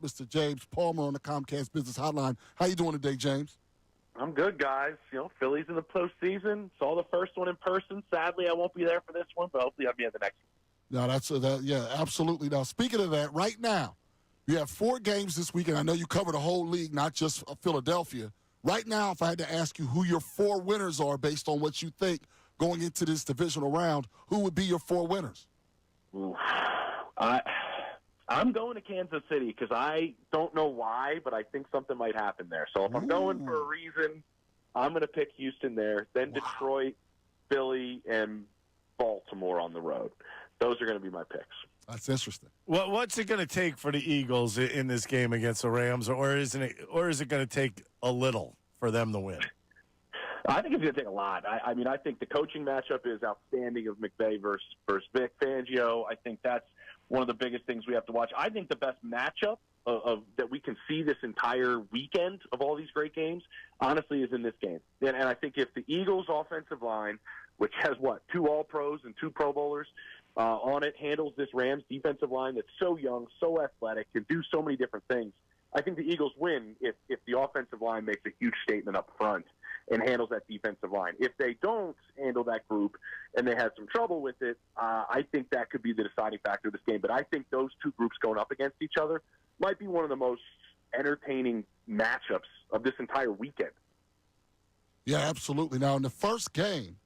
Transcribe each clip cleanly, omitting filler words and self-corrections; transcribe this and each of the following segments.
Mr. James Palmer on the Comcast Business Hotline. How you doing today, James? I'm good, guys. Phillies in the postseason. Saw the first one in person. Sadly, I won't be there for this one, but hopefully I'll be at the next one. No, yeah, absolutely. Now, speaking of that, right now, you have 4 games this week, and I know you cover the whole league, not just Philadelphia. Right now, if I had to ask you who your 4 winners are based on what you think going into this divisional round, who would be your 4 winners? Ooh. I'm going to Kansas City because I don't know why, but I think something might happen there. So if I'm going for a reason, I'm going to pick Houston there, then Detroit, Philly, and Baltimore on the road. Those are going to be my picks. That's interesting. What's it going to take for the Eagles in this game against the Rams, or is it going to take a little for them to win? I think it's going to take a lot. I mean, I think the coaching matchup is outstanding of McVay versus Vic Fangio. I think that's one of the biggest things we have to watch. I think the best matchup of that we can see this entire weekend of all these great games, honestly, is in this game. And I think if the Eagles' offensive line, which has, 2 All-Pros and 2 Pro Bowlers on it, handles this Rams defensive line that's so young, so athletic, can do so many different things, I think the Eagles win if the offensive line makes a huge statement up front and handles that defensive line. If they don't handle that group and they have some trouble with it, I think that could be the deciding factor of this game. But I think those 2 groups going up against each other might be one of the most entertaining matchups of this entire weekend. Yeah, absolutely. Now, in the first game,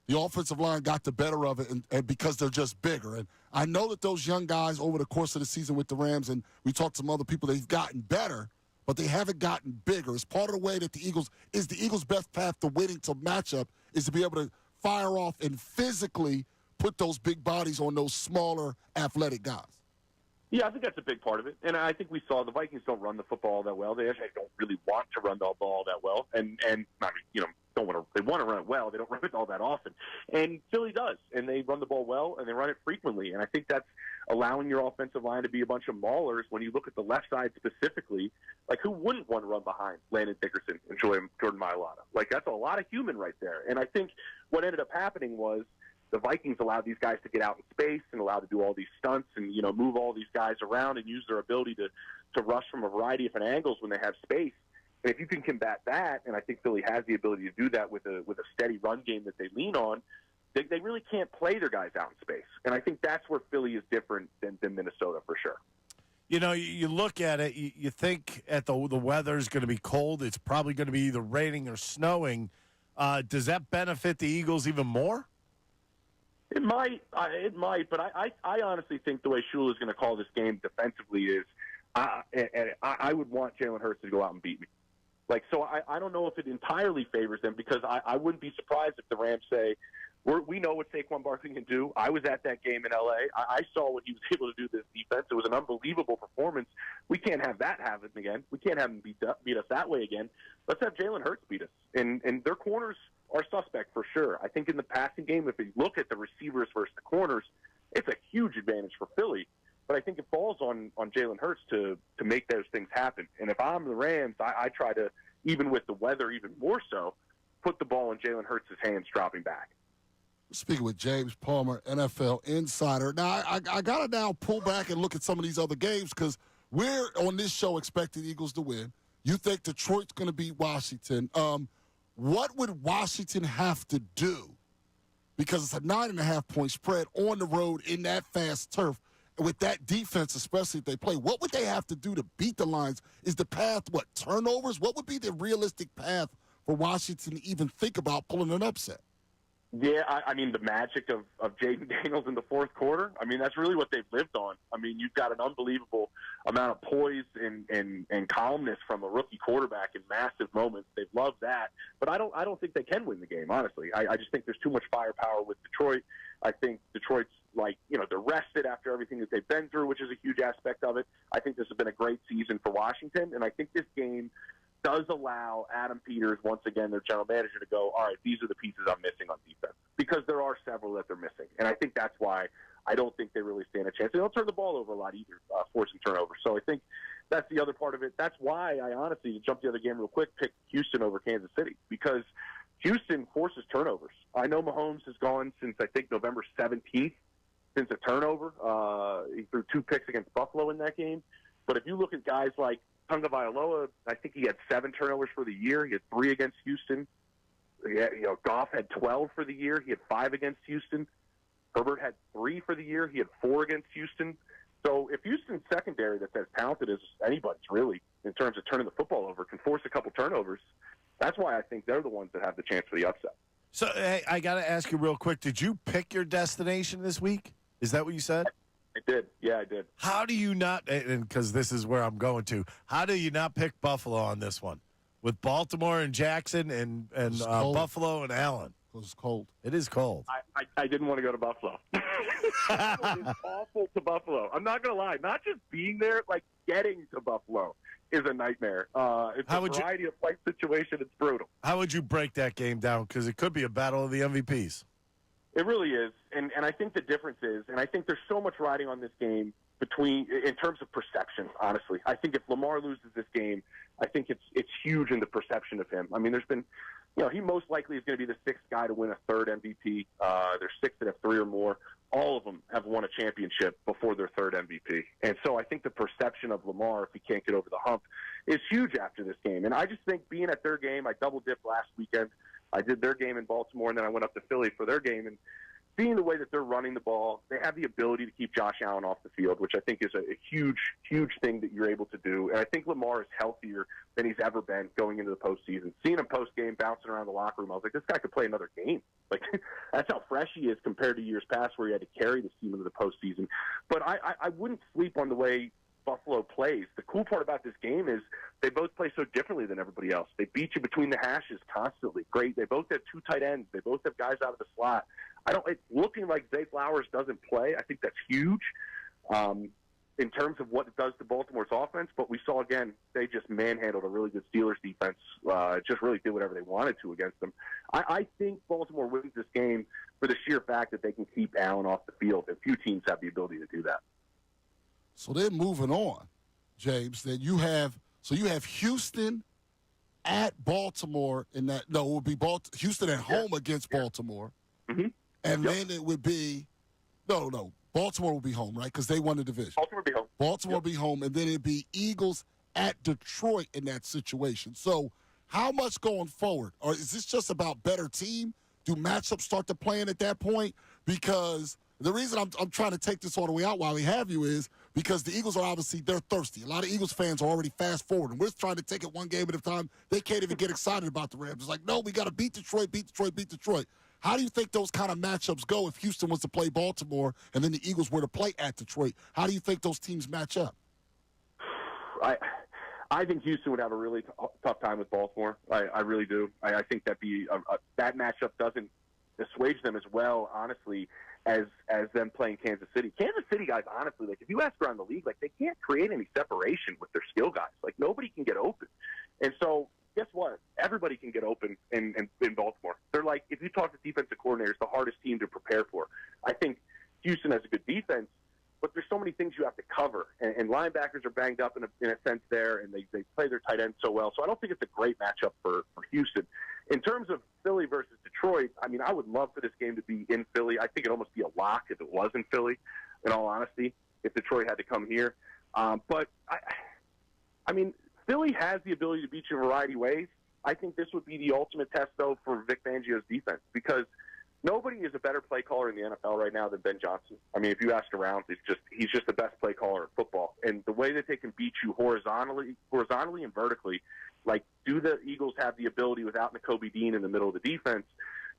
the offensive line got the better of it and because they're just bigger. And I know that those young guys over the course of the season with the Rams, and we talked to some other people, they've gotten better, but they haven't gotten bigger. It's part of the way that the Eagles' best path to winning to matchup is to be able to fire off and physically put those big bodies on those smaller athletic guys. Yeah, I think that's a big part of it. And I think we saw the Vikings don't run the football that well. They actually don't really want to run the ball that well. And I mean, they want to run it well. They don't run it all that often. And Philly does. And they run the ball well, and they run it frequently. And I think that's allowing your offensive line to be a bunch of maulers. When you look at the left side specifically, like, who wouldn't want to run behind Landon Dickerson and Jordan Mailata? Like, that's a lot of human right there. And I think what ended up happening was the Vikings allowed these guys to get out in space and allowed to do all these stunts and, move all these guys around and use their ability to rush from a variety of different angles when they have space. And if you can combat that, and I think Philly has the ability to do that with a steady run game that they lean on, they really can't play their guys out in space. And I think that's where Philly is different than Minnesota for sure. You look at it, you think the weather is going to be cold. It's probably going to be either raining or snowing. Does that benefit the Eagles even more? It might, but I honestly think the way Shula is going to call this game defensively is I would want Jalen Hurts to go out and beat me. So I don't know if it entirely favors them because I wouldn't be surprised if the Rams say, we know what Saquon Barkley can do. I was at that game in L.A. I saw what he was able to do to this defense. It was an unbelievable performance. We can't have that happen again. We can't have him beat us that way again. Let's have Jalen Hurts beat us. And their corners are suspect for sure. I think in the passing game, if you look at the receivers versus the corners, it's a huge advantage for Philly. But I think it falls on Jalen Hurts to make those things happen. And if I'm the Rams, I try to, even with the weather even more so, put the ball in Jalen Hurts' hands dropping back. Speaking with James Palmer, NFL insider. Now, I got to now pull back and look at some of these other games because we're on this show expecting the Eagles to win. You think Detroit's going to beat Washington. What would Washington have to do? Because it's a 9.5-point spread on the road in that fast turf. With that defense, especially if they play, what would they have to do to beat the Lions? Is the path, turnovers? What would be the realistic path for Washington to even think about pulling an upset? Yeah, I mean, the magic of Jaden Daniels in the fourth quarter, I mean, that's really what they've lived on. I mean, you've got an unbelievable amount of poise and calmness from a rookie quarterback in massive moments. They've loved that. But I don't think they can win the game, honestly. I just think there's too much firepower with Detroit. I think Detroit's they're rested after everything that they've been through, which is a huge aspect of it. I think this has been a great season for Washington, and I think this game does allow Adam Peters, once again, their general manager, to go, all right, these are the pieces I'm missing on defense, because there are several that they're missing. And I think that's why I don't think they really stand a chance. They don't turn the ball over a lot either, forcing turnovers. So I think that's the other part of it. That's why I honestly, to jump the other game real quick, picked Houston over Kansas City, because Houston forces turnovers. I know Mahomes has gone since, I think, November 17th, since a turnover. He threw 2 picks against Buffalo in that game. But if you look at guys like Tunga Vailoa, I think he had 7 turnovers for the year. He had 3 against Houston. Goff had 12 for the year. He had 5 against Houston. Herbert had 3 for the year. He had 4 against Houston. So if Houston's secondary that's as talented as anybody's really in terms of turning the football over can force a couple turnovers, that's why I think they're the ones that have the chance for the upset. So, hey, I got to ask you real quick. Did you pick your destination this week? Is that what you said? I did. Yeah, I did. How do you not, and because this is where I'm going to, how do you not pick Buffalo on this one? With Baltimore and Jackson and Buffalo and Allen. Because it's cold. It is cold. I didn't want to go to Buffalo. It is awful to Buffalo. I'm not going to lie. Not just being there, like getting to Buffalo is a nightmare. It's a variety of flight situation. It's brutal. How would you break that game down? Because it could be a battle of the MVPs. It really is. And I think the difference is, and I think there's so much riding on this game in terms of perception, honestly. I think if Lamar loses this game, I think it's huge in the perception of him. I mean, there's been, he most likely is going to be the 6th guy to win a 3rd MVP. There's 6 that have 3 or more. All of them have won a championship before their 3rd MVP. And so I think the perception of Lamar, if he can't get over the hump, is huge after this game. And I just think being at their game, I double-dipped last weekend. I did their game in Baltimore, and then I went up to Philly for their game. And seeing the way that they're running the ball, they have the ability to keep Josh Allen off the field, which I think is a huge, huge thing that you're able to do. And I think Lamar is healthier than he's ever been going into the postseason. Seeing him post-game bouncing around the locker room, I was like, this guy could play another game. Like, that's how fresh he is compared to years past where he had to carry this team into the postseason. But I wouldn't sleep on the way Buffalo plays. The cool part about this game is they both play so differently than everybody else. They beat you between the hashes constantly. Great. They both have 2 tight ends. They both have guys out of the slot. It's looking like Zay Flowers doesn't play. I think that's huge in terms of what it does to Baltimore's offense. But we saw, again, they just manhandled a really good Steelers defense. Just really did whatever they wanted to against them. I think Baltimore wins this game for the sheer fact that they can keep Allen off the field. And few teams have the ability to do that. So then moving on, James, then you have Houston at Baltimore in that. No, it would be Houston at home against Baltimore. Mm-hmm. And then it would be no. Baltimore will be home, right? Because they won the division. Baltimore will be home. Baltimore will be home, and then it'd be Eagles at Detroit in that situation. So how much going forward? Or is this just about better team? Do matchups start to play in at that point? Because the reason I'm trying to take this all the way out while we have you is because the Eagles are obviously, they're thirsty. A lot of Eagles fans are already fast forward, and we're trying to take it one game at a time. They can't even get excited about the Rams. It's like, no, we got to beat Detroit. How do you think those kind of matchups go if Houston was to play Baltimore and then the Eagles were to play at Detroit? How do you think those teams match up? I think Houston would have a really tough time with Baltimore. I really do. I think that that matchup doesn't assuage them as well, honestly, as them playing Kansas City. Kansas City guys, honestly, like if you ask around the league, like they can't create any separation with their skill guys. Like nobody can get open. And so guess what? Everybody can get open in Baltimore. They're like, if you talk to defensive coordinators, the hardest team to prepare for. I think Houston has a good defense, but there's so many things you have to cover. And linebackers are banged up in a sense there, and they play their tight ends so well. So I don't think it's a great matchup for Houston. In terms of Philly versus Detroit, I mean, I would love for this game to be in Philly. I think it'd almost be a lock if it was in Philly, in all honesty, if Detroit had to come here. But, I mean, Philly has the ability to beat you in a variety of ways. I think this would be the ultimate test, though, for Vic Fangio's defense because nobody is a better play caller in the NFL right now than Ben Johnson. I mean, if you ask around, he's just the best play caller in football. And the way that they can beat you horizontally and vertically, like do the Eagles have the ability without Nakobe Dean in the middle of the defense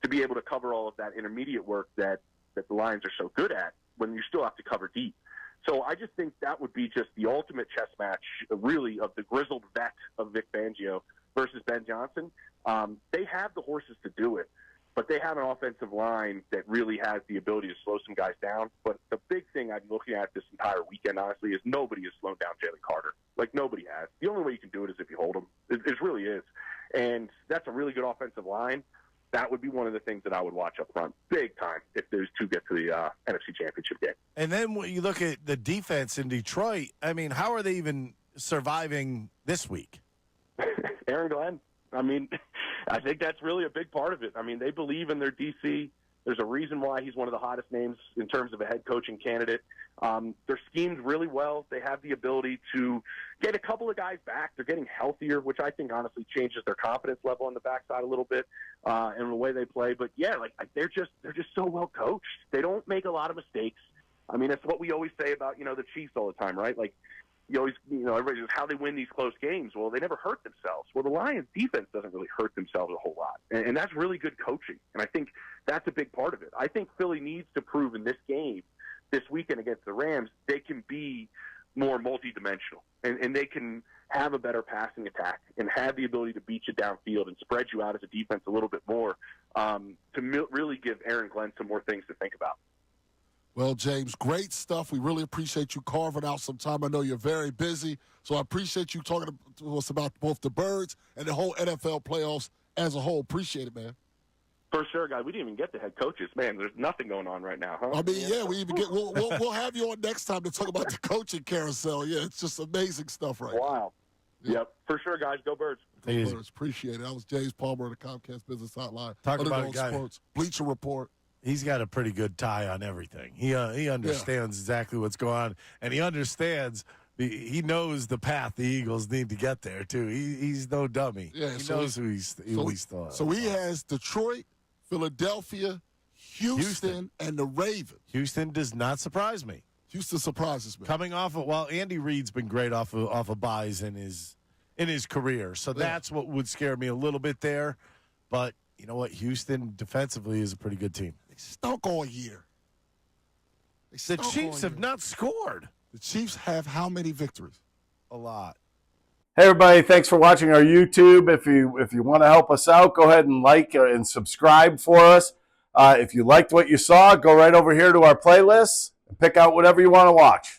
to be able to cover all of that intermediate work that the Lions are so good at when you still have to cover deep? So I just think that would be just the ultimate chess match, really, of the grizzled vet of Vic Fangio versus Ben Johnson. They have the horses to do it, but they have an offensive line that really has the ability to slow some guys down. But the big thing I'm looking at this entire weekend, honestly, is nobody has slowed down Jalen Carter. Like, nobody has. The only way you can do it is if you hold him. It really is. And that's a really good offensive line. That would be one of the things that I would watch up front big time if those two get to the NFC Championship game. And then when you look at the defense in Detroit, I mean, how are they even surviving this week? Aaron Glenn. I mean, I think that's really a big part of it. I mean, they believe in their DC. There's a reason why he's one of the hottest names in terms of a head coaching candidate. They're schemed really well. They have the ability to get a couple of guys back. They're getting healthier, which I think honestly changes their confidence level on the backside a little bit and the way they play. But yeah, like they're just so well coached. They don't make a lot of mistakes. I mean, it's what we always say about, the Chiefs all the time, right? Like, everybody says how they win these close games. Well, they never hurt themselves. Well, the Lions defense doesn't really hurt themselves a whole lot. And that's really good coaching. And I think that's a big part of it. I think Philly needs to prove in this game, this weekend against the Rams, they can be more multidimensional. And they can have a better passing attack and have the ability to beat you downfield and spread you out as a defense a little bit more to really give Aaron Glenn some more things to think about. Well, James, great stuff. We really appreciate you carving out some time. I know you're very busy, so I appreciate you talking to us about both the Birds and the whole NFL playoffs as a whole. Appreciate it, man. For sure, guys. We didn't even get the head coaches. Man, there's nothing going on right now, huh? I mean, yeah, we'll have you on next time to talk about the coaching carousel. Yeah, it's just amazing stuff right now. Wow. Yeah. Yep, for sure, guys. Go Birds. Go Birds. Appreciate it. That was James Palmer of the Comcast Business Hotline. Talk about a guy. Sports, Bleacher Report. He's got a pretty good tie on everything. He understands exactly what's going on, and he understands. He knows the path the Eagles need to get there too. He's no dummy. Yeah, he knows who he's thought. So he has Detroit, Philadelphia, Houston, and the Ravens. Houston does not surprise me. Houston surprises me. Coming off of Andy Reid's been great off of buys in his career, so that's what would scare me a little bit there. But you know what? Houston defensively is a pretty good team. They stunk all year. The Chiefs have not scored. The Chiefs have how many victories? A lot. Hey, everybody. Thanks for watching our YouTube. If you want to help us out, go ahead and like and subscribe for us. If you liked what you saw, go right over here to our playlists and pick out whatever you want to watch.